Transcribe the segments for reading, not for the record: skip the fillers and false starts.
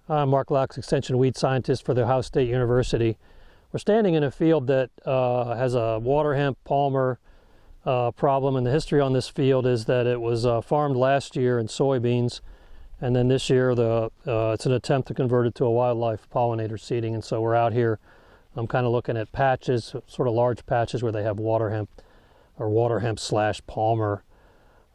I'm Mark Laux, Extension Weed Scientist for the Ohio State University. We're standing in a field that has a water hemp palmer problem, and the history on this field is that it was farmed last year in soybeans, and then this year it's an attempt to convert it to a wildlife pollinator seeding. And so we're out here kind of looking at patches, sort of large patches where they have water hemp or water hemp / palmer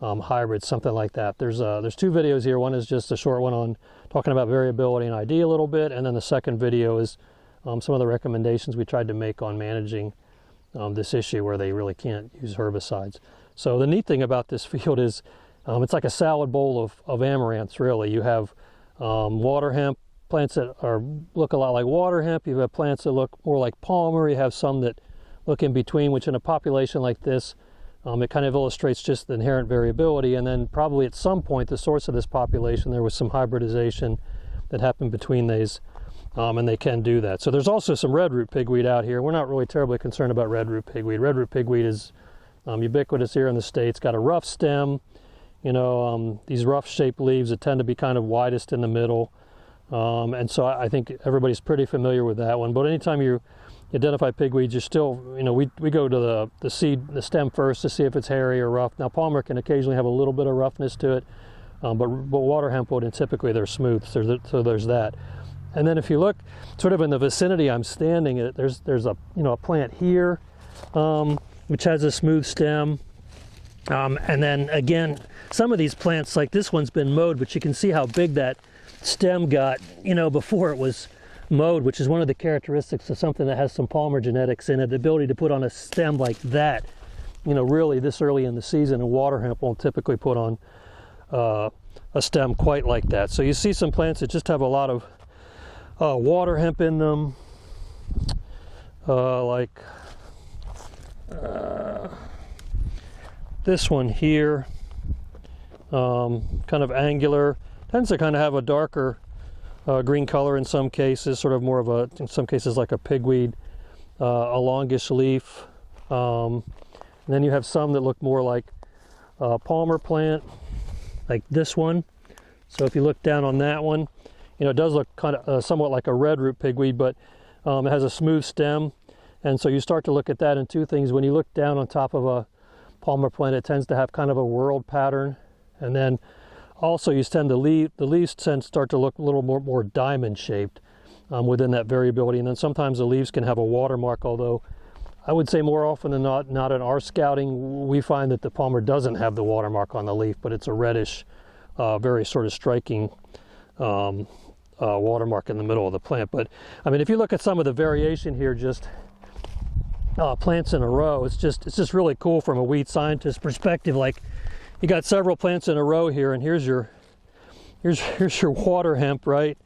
hybrid, something like that. There's two videos here. One is just a short one on talking about variability and ID a little bit, and then the second video is some of the recommendations we tried to make on managing this issue where they really can't use herbicides. So the neat thing about this field is it's like a salad bowl of amaranths, really. You have water hemp plants that look a lot like water hemp. You have plants that look more like palmer. You have some that look in between, which in a population like this, it kind of illustrates just the inherent variability. And then probably at some point, the source of this population, there was some hybridization that happened between these, and they can do that. So there's also some red root pigweed out here. We're not really terribly concerned about red root pigweed. Red root pigweed is ubiquitous here in the States. Got a rough stem, these rough shaped leaves that tend to be kind of widest in the middle. And so I think everybody's pretty familiar with that one. But anytime you identify pigweeds, you still, we go to the stem first to see if it's hairy or rough. Now palmer can occasionally have a little bit of roughness to it, but water hempwood, and typically they're smooth, so there's that. And then if you look sort of in the vicinity I'm standing at, there's a plant here which has a smooth stem, and then again some of these plants, like this one's been mowed, but you can see how big that stem got before it was mowed, which is one of the characteristics of something that has some palmer genetics in it, the ability to put on a stem like that, really this early in the season. And water hemp won't typically put on a stem quite like that. So you see some plants that just have a lot of water hemp in them, like this one here, kind of angular, tends to kind of have a darker green color in some cases, sort of more of in some cases like a pigweed, a longish leaf. And then you have some that look more like a palmer plant, like this one. So if you look down on that one, it does look kind of somewhat like a red root pigweed, but it has a smooth stem. And so you start to look at that in two things. When you look down on top of a palmer plant, it tends to have kind of a whorled pattern. And then also you tend to the leaves start to look a little more diamond shaped within that variability. And then sometimes the leaves can have a watermark, although I would say more often than not in our scouting, we find that the palmer doesn't have the watermark on the leaf, but it's a reddish, very sort of striking watermark in the middle of the plant. But I mean, if you look at some of the variation here, just plants in a row, it's just really cool from a weed scientist perspective. Like, you got several plants in a row here, and here's your water hemp, right?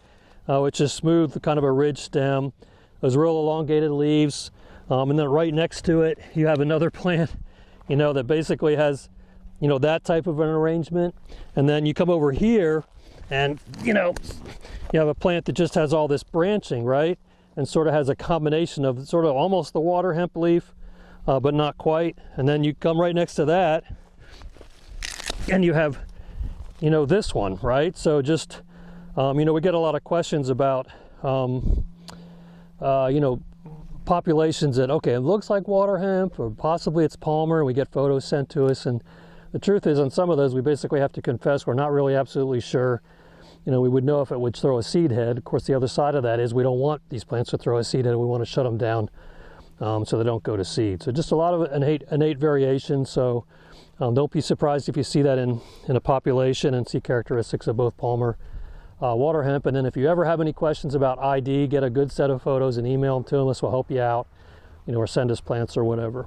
Which is smooth, kind of a ridge stem, those real elongated leaves, and then right next to it you have another plant, that basically has, that type of an arrangement. And then you come over here, and you have a plant that just has all this branching, right? And sort of has a combination of sort of almost the water hemp leaf, but not quite. And then you come right next to that, and you have, this one, right? So just, we get a lot of questions about, populations that, okay, it looks like water hemp, or possibly it's palmer, and we get photos sent to us. And the truth is, on some of those, we basically have to confess we're not really absolutely sure. We would know if it would throw a seed head. Of course, the other side of that is we don't want these plants to throw a seed head. We want to shut them down so they don't go to seed. So just a lot of innate variation. So don't be surprised if you see that in a population and see characteristics of both palmer, water hemp. And then if you ever have any questions about ID, get a good set of photos and email them to us. We'll help you out, or send us plants or whatever.